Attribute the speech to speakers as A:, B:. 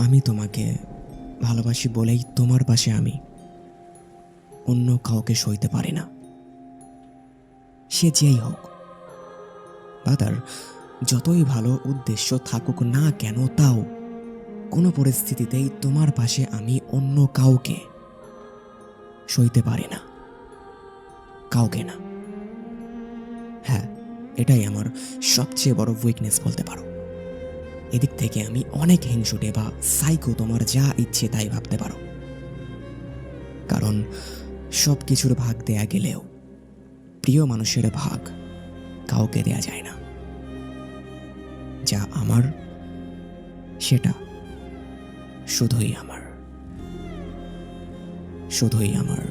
A: আমি তোমাকে ভালোবাসি বলেই তোমার পাশে আমি অন্য কাউকে সইতে পারি না, সে যেই হোক বা তার যতই ভালো উদ্দেশ্য থাকুক না কেন। তাও কোনো পরিস্থিতিতেই তোমার পাশে আমি অন্য কাউকে সইতে পারি না, কাউকে না। হ্যাঁ, এটাই আমার সবচেয়ে বড় উইকনেস বলতে পারো। এদিক থেকে আমি অনেক হিংসুটে বা সাইকো, তোমার যা ইচ্ছে তাই ভাবতে পারো। কারণ সব কিছুর ভাগ দেয়া গেলেও প্রিয় মানুষের ভাগ কাউকে দেয়া যায় না। যা আমার সেটা শুধুই আমার, শুধুই আমার।